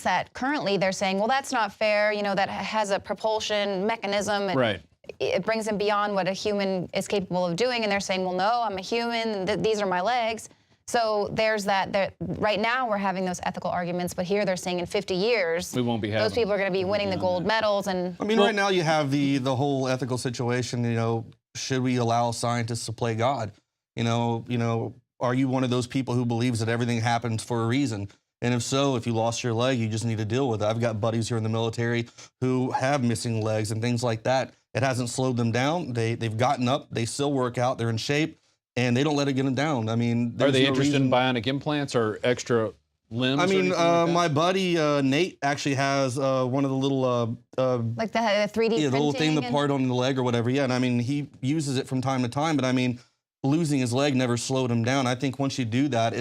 that currently they're saying, well, that's not fair, you know, that has a propulsion mechanism. Right. It brings them beyond what a human is capable of doing. And they're saying, well, no, I'm a human, these are my legs. So there's that. Right now we're having those ethical arguments, but here they're saying in 50 years, we won't be having those people are going to be winning the gold medals. And I mean, right now you have the whole ethical situation. You know, should we allow scientists to play God? You know, are you one of those people who believes that everything happens for a reason? And if so, if you lost your leg, you just need to deal with it. I've got buddies here in the military who have missing legs and things like that. It hasn't slowed them down. They've gotten up. They still work out. They're in shape. And they don't let it get them down. I mean, are they interested in bionic implants or extra limbs? I mean, like my buddy Nate actually has one of the little like the 3D printing, the little thing, the part on the leg or whatever. Yeah, and I mean, he uses it from time to time. But I mean, losing his leg never slowed him down. I think once you do that,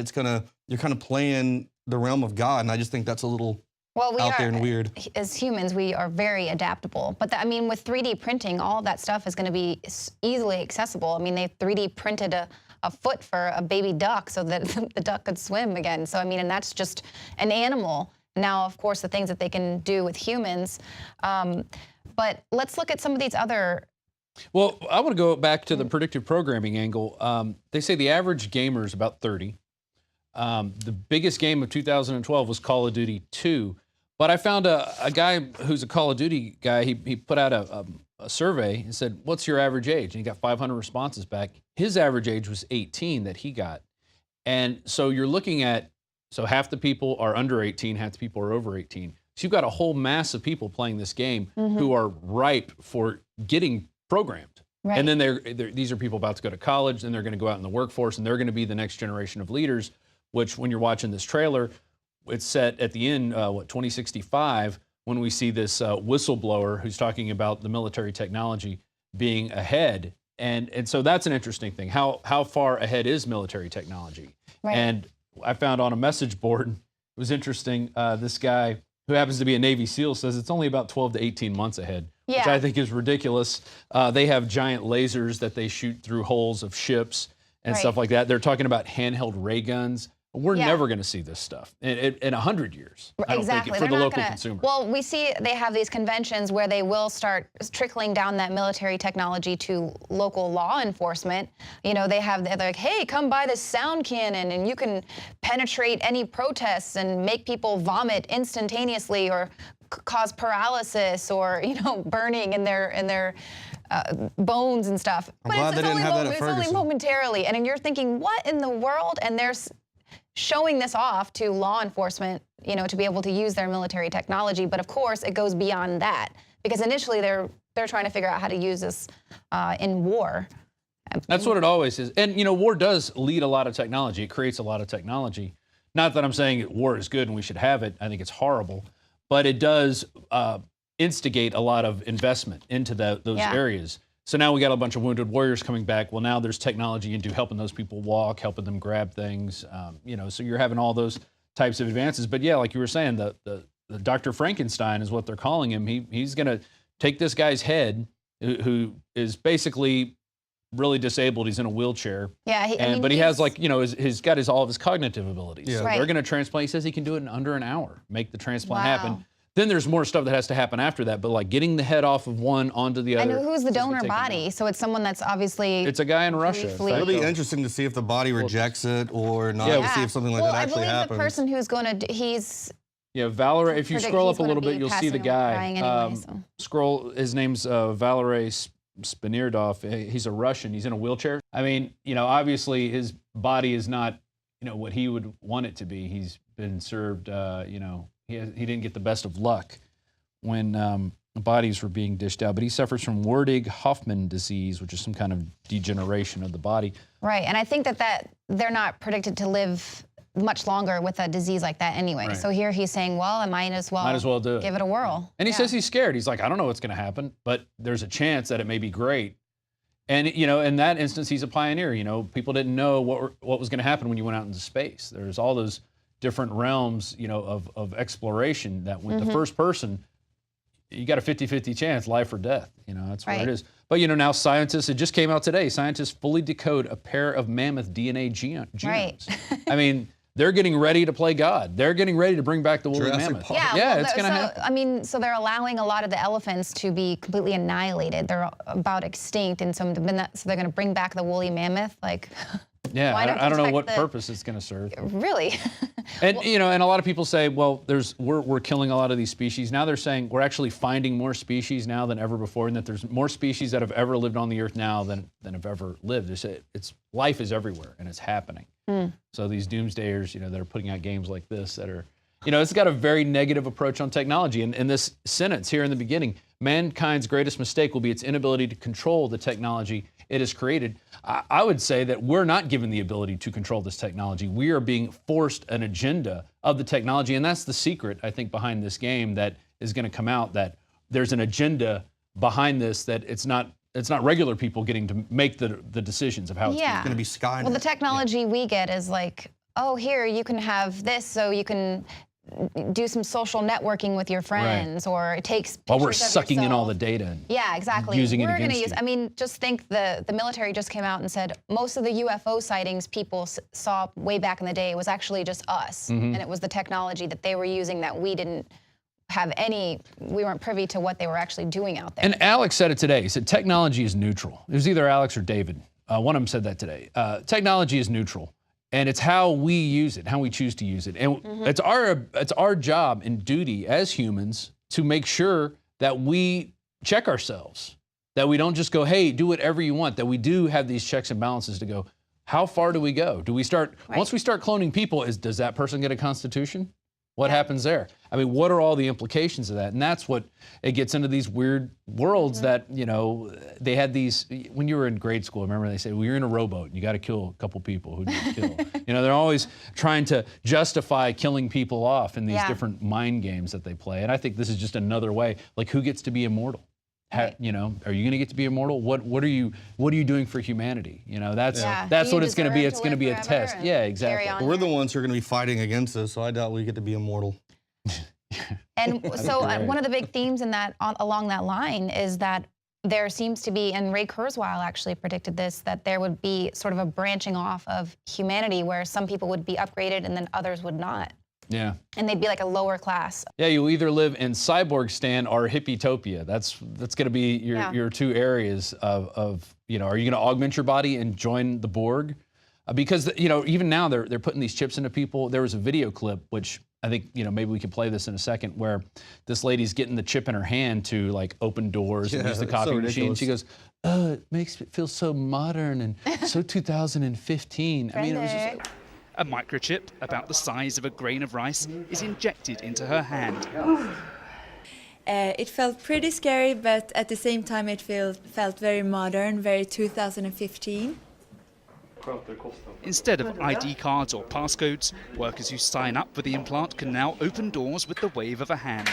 you're kind of playing the realm of God, and I just think that's a little out there and weird. As humans, we are very adaptable. But I mean, with 3D printing, all of that stuff is going to be easily accessible. I mean, they 3D printed a foot for a baby duck so that the duck could swim again. So I mean, and that's just an animal. Now, of course, the things that they can do with humans. But let's look at some of these other. Well, I want to go back to the predictive programming angle. They say the average gamer is about 30. The biggest game of 2012 was Call of Duty 2. But I found a guy who's a Call of Duty guy. He put out a survey and said, what's your average age? And he got 500 responses back. His average age was 18 that he got. And so you're looking at, so half the people are under 18, half the people are over 18. So you've got a whole mass of people playing this game who are ripe for getting programmed. Right. And then these are people about to go to college, and they're going to go out in the workforce, and they're going to be the next generation of leaders, which when you're watching this trailer, it's set at the end, 2065, when we see this whistleblower who's talking about the military technology being ahead. And so that's an interesting thing. How far ahead is military technology? Right. And I found on a message board, it was interesting, this guy who happens to be a Navy SEAL says it's only about 12 to 18 months ahead, which I think is ridiculous. They have giant lasers that they shoot through holes of ships and stuff like that. They're talking about handheld ray guns. We're never going to see this stuff in 100 years. I don't think, for the local consumer. Well, we see they have these conventions where they will start trickling down that military technology to local law enforcement. You know, they're like, hey, come buy this sound cannon and you can penetrate any protests and make people vomit instantaneously or cause paralysis or, you know, burning in their bones and stuff. But it's only momentarily. And you're thinking, what in the world? And there's showing this off to law enforcement, you know, to be able to use their military technology. But of course, it goes beyond that because initially they're trying to figure out how to use this in war. That's what it always is. And, you know, war does lead a lot of technology. It creates a lot of technology. Not that I'm saying war is good and we should have it. I think it's horrible. But it does instigate a lot of investment into those areas. So now we got a bunch of wounded warriors coming back. Well, now there's technology into helping those people walk, helping them grab things. You know, so you're having all those types of advances. But yeah, like you were saying, the Dr. Frankenstein is what they're calling him. He's going to take this guy's head, who is basically really disabled. He's in a wheelchair. Yeah, but he has, like, you know, he's got all of his cognitive abilities. Yeah. So they're going to transplant. He says he can do it in under an hour, make the transplant happen. Then there's more stuff that has to happen after that, but like getting the head off of one onto the other. And who's the donor body? So it's someone that's obviously. It's a guy in Russia. It'll be interesting to see if the body rejects it or not. To see if something like that actually happens. The person who's going to, he's. Yeah, Valery. If you scroll up a little bit, you'll see the guy. Anyway, Scroll. His name's Valery Spanirdov. He's a Russian. He's in a wheelchair. I mean, you know, obviously his body is not, you know, what he would want it to be. He's been served, you know. He didn't get the best of luck when bodies were being dished out, but he suffers from Werdig-Hoffman disease, which is some kind of degeneration of the body. Right, and I think that they're not predicted to live much longer with a disease like that anyway. Right. So here he's saying, well, I might as well do it. Give it a whirl. And he says he's scared. He's like, I don't know what's going to happen, but there's a chance that it may be great. And, you know, in that instance, he's a pioneer. You know, people didn't know what was going to happen when you went out into space. There's all those different realms, you know, of exploration that when the first person, you got a 50-50 chance, life or death. You know, that's what it is. But, you know, now scientists, it just came out today, scientists fully decode a pair of mammoth DNA genomes. Right. I mean, they're getting ready to play God. They're getting ready to bring back the woolly Jurassic mammoth. Park. Yeah, it's going to happen. I mean, so they're allowing a lot of the elephants to be completely annihilated. They're about extinct, and so they're going to bring back the woolly mammoth. Like, Yeah, why not I don't know protect what the- purpose it's going to serve. Really? And you know, and a lot of people say, well, we're killing a lot of these species. Now they're saying we're actually finding more species now than ever before, and that there's more species that have ever lived on the earth now than have ever lived. It's life is everywhere, and it's happening. So these doomsdayers, you know, that are putting out games like this that are, you know, it's got a very negative approach on technology. And in this sentence here in the beginning, mankind's greatest mistake will be its inability to control the technology it has created. I would say that we're not given the ability to control this technology. We are being forced an agenda of the technology, and that's the secret, I think, behind this game that is going to come out, that there's an agenda behind this, that it's not regular people getting to make the decisions of how it's Yeah. Going to be Skynet. Well, the technology we get is like, oh, here, you can have this so you can do some social networking with your friends, or it takes while we're pictures of sucking in all yourself. the data. And Yeah, exactly. using it We're gonna against use. you. I mean, just think the military just came out and said most of the UFO sightings people saw way back in the day was actually just us, Mm-hmm. and it was the technology that they were using that we didn't have we weren't privy to what they were actually doing out there. And Alex said it today. He said technology is neutral. It was either Alex or David. One of them said that today. Technology is neutral, and it's how we use it, how we choose to use it. And it's our job and duty as humans to make sure that we check ourselves, that we don't just go, hey, do whatever you want, that we do have these checks and balances to go, how far do we go? Do we start, once we start cloning people, does that person get a constitution? What happens there? I mean, what are all the implications of that? And that's what it gets into these weird worlds that, you know, they had these, when you were in grade school, remember they said, well, you're in a rowboat and you got to kill a couple people. Who do you kill? You know, they're always trying to justify killing people off in these different mind games that they play. And I think this is just another way, like, who gets to be immortal? You know, are you going to get to be immortal? What are you doing for humanity? You know, that's Do what you it's going to be. deserve It's going to live be a forever test. and Yeah, carry exactly. on? But we're the ones who are going to be fighting against this, so I doubt we get to be immortal. And so you're right. one of the big themes in that along that line is that there seems to be, and Ray Kurzweil actually predicted this, that there would be sort of a branching off of humanity where some people would be upgraded and then others would not. Yeah. And they'd be like a lower class. Yeah, you either live in Cyborgstan or Hippietopia. That's going to be your two areas of, you know, are you going to augment your body and join the Borg? Because, you know, even now they're putting these chips into people. There was a video clip, which I think, you know, maybe we can play this in a second, where this lady's getting the chip in her hand to, like, open doors and use the it's copy so machine. ridiculous. She goes, oh, it makes it feel so modern and so 2015. I mean, it was just like, A microchip, about the size of a grain of rice, is injected into her hand. It felt pretty scary, but at the same time it felt very modern, very 2015. Instead of ID cards or passcodes, workers who sign up for the implant can now open doors with the wave of a hand.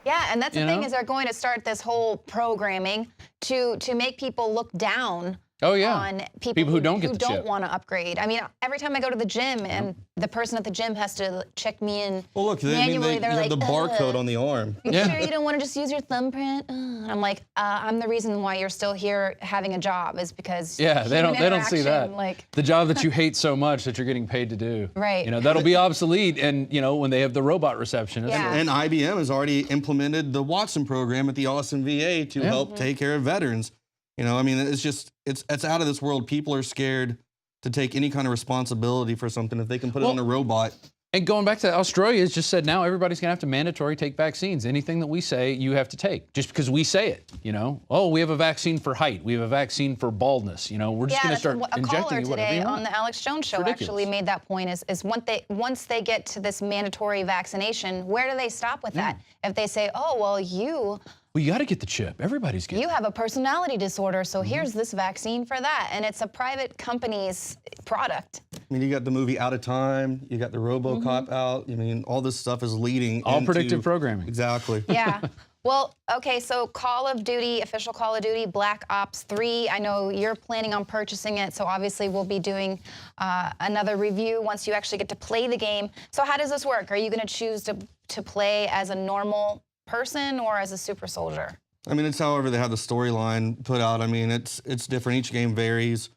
Yeah, and that's the You thing know? is they're going to start this whole programming to make people look down oh, yeah. on people who don't get the chip. want to upgrade. I mean, every time I go to the gym and the person at the gym has to check me in Well, look, manually, you they're have like, the barcode "Ugh. on the arm. You Yeah. sure you don't want to just use your thumbprint? And I'm like, I'm the reason why you're still here having a job is because yeah, they don't see that. interaction, Like, the job that you hate so much that you're getting paid to do. Right. You know, that'll be obsolete, and you know, when they have the robot receptionist. Yeah. And IBM has already implemented the Watson program at the Austin VA to help take care of veterans. You know, I mean, it's out of this world. People are scared to take any kind of responsibility for something if they can put it on a robot. And going back to Australia, it's just said now everybody's gonna have to mandatory take vaccines. Anything that we say, you have to take, just because we say it. You know, oh, we have a vaccine for height, we have a vaccine for baldness. You know, we're just gonna that's start a injecting caller you whatever today you want. on the Alex Jones show ridiculous. actually made that point is once they get to this mandatory vaccination, where do they stop with that? If they say, oh, well, you Well, you got to get the chip. Everybody's getting. have a personality disorder, so here's this vaccine for that. And it's a private company's product. I mean, you got the movie Out of Time, you got the RoboCop out. I mean, all this stuff is leading All into predictive programming. Exactly. Yeah. Well, okay, so Call of Duty, official Call of Duty, Black Ops 3. I know you're planning on purchasing it, so obviously we'll be doing another review once you actually get to play the game. So how does this work? Are you going to choose to play as a normal person or as a super soldier? I mean, it's however they have the storyline put out. I mean, it's different. Each game varies.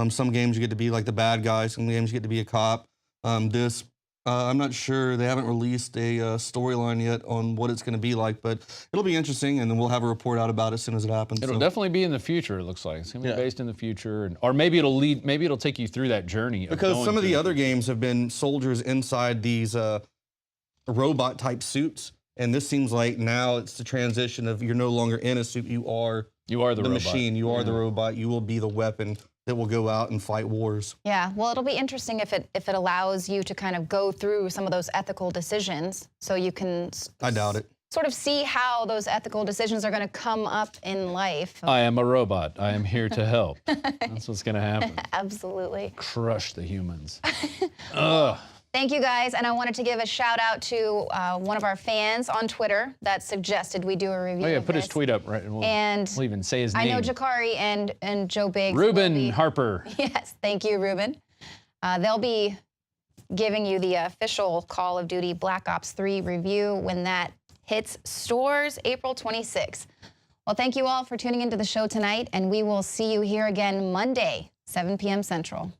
Some games you get to be like the bad guy. Some games you get to be a cop. this. I'm not sure. They haven't released a storyline yet on what it's going to be like, but it'll be interesting, and then we'll have a report out about it as soon as it happens. It'll so. definitely be in the future. It looks like it's going to be based in the future, or maybe it'll take you through that journey. Because some of the other games have been soldiers inside these robot type suits, and this seems like now it's the transition of you're no longer in a suit. You are the robot. Machine. You are the robot. You will be the weapon that will go out and fight wars. Yeah, well, it'll be interesting if it allows you to kind of go through some of those ethical decisions, so you can. I doubt it. Sort of see how those ethical decisions are going to come up in life. I am a robot. I am here to help. That's what's going to happen. Absolutely. Crush the humans. Ugh. Thank you, guys. And I wanted to give a shout out to one of our fans on Twitter that suggested we do a review. Oh yeah, of put this. his tweet up, right? And we'll even say his name. I know Jakari and Joe Biggs. Ruben Harper. Yes, thank you, Ruben. They'll be giving you the official Call of Duty Black Ops 3 review when that hits stores April 26th. Well, thank you all for tuning into the show tonight, and we will see you here again Monday, 7 p.m. Central.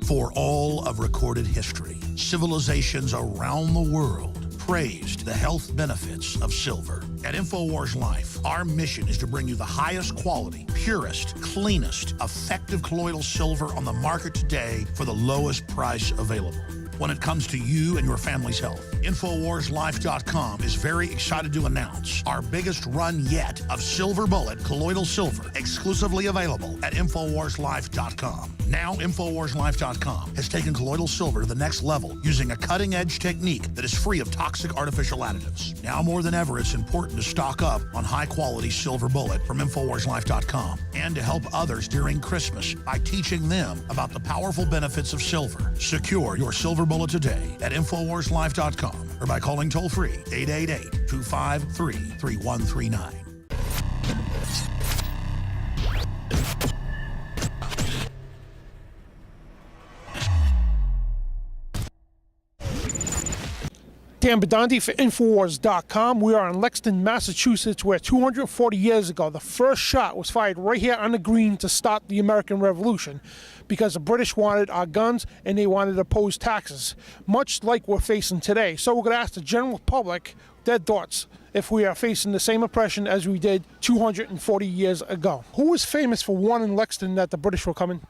For all of recorded history, civilizations around the world praised the health benefits of silver. At INFOWARS Life, our mission is to bring you the highest quality, purest, cleanest, effective colloidal silver on the market today for the lowest price available. When it comes to you and your family's health, InfoWarsLife.com is very excited to announce our biggest run yet of Silver Bullet colloidal silver, exclusively available at InfoWarsLife.com. Now, InfoWarsLife.com has taken colloidal silver to the next level using a cutting-edge technique that is free of toxic artificial additives. Now more than ever, it's important to stock up on high-quality Silver Bullet from InfoWarsLife.com and to help others during Christmas by teaching them about the powerful benefits of silver. Secure your Silver Bullet today at InfoWarsLife.com or by calling toll-free 888-253-3139. Dan Bedanti for INFOWARS.com. We are in Lexington, Massachusetts, where 240 years ago, the first shot was fired right here on the green to start the American Revolution, because the British wanted our guns and they wanted to oppose taxes, much like we're facing today. So we're going to ask the general public their thoughts if we are facing the same oppression as we did 240 years ago. Who was famous for warning Lexington that the British were coming?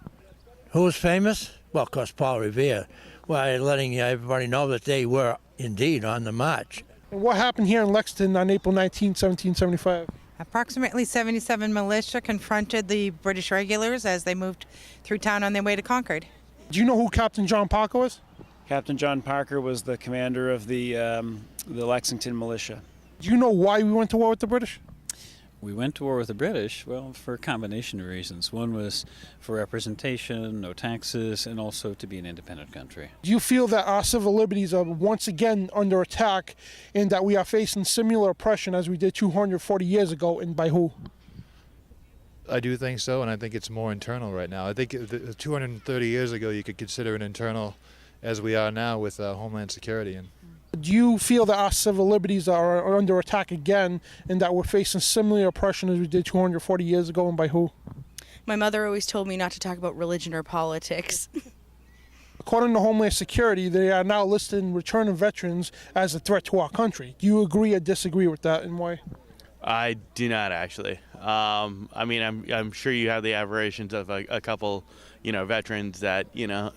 Who was famous? Well, of course, Paul Revere. Well, letting everybody know that they were indeed on the march. And what happened here in Lexington on April 19, 1775? Approximately 77 militia confronted the British regulars as they moved through town on their way to Concord. Do you know who Captain John Parker was? Captain John Parker was the commander of the Lexington militia. Do you know why we went to war with the British? We went to war with the British, well, for a combination of reasons. One was for representation, no taxes, and also to be an independent country. Do you feel that our civil liberties are once again under attack and that we are facing similar oppression as we did 240 years ago, and by who? I do think so, and I think it's more internal right now. I think 230 years ago you could consider it internal as we are now with Homeland Security. And do you feel that our civil liberties are under attack again and that we're facing similar oppression as we did 240 years ago, and by who? My mother always told me not to talk about religion or politics. According to Homeland Security, they are now listing returning veterans as a threat to our country. Do you agree or disagree with that, and why? I do not, actually. I mean, I'm sure you have the aberrations of a couple, veterans that,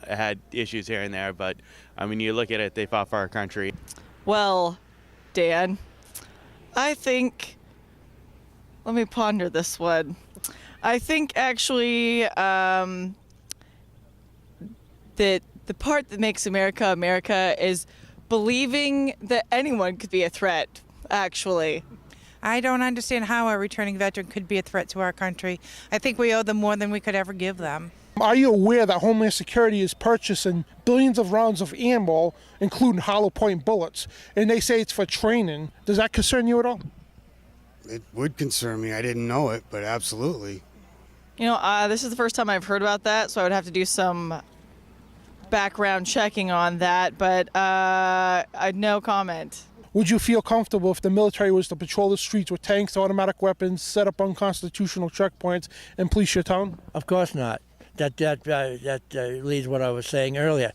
had issues here and there, but I mean, you look at it, they fought for our country. Well, Dan, I think, let me ponder this one. I think actually that the part that makes America America is believing that anyone could be a threat, actually. I don't understand how a returning veteran could be a threat to our country. I think we owe them more than we could ever give them. Are you aware that Homeland Security is purchasing billions of rounds of ammo, including hollow point bullets, and they say it's for training? Does that concern you at all? It would concern me. I didn't know it, but absolutely. This is the first time I've heard about that, so I would have to do some background checking on that, but no comment. Would you feel comfortable if the military was to patrol the streets with tanks, automatic weapons, set up unconstitutional checkpoints, and police your town? Of course not. That leads what I was saying earlier.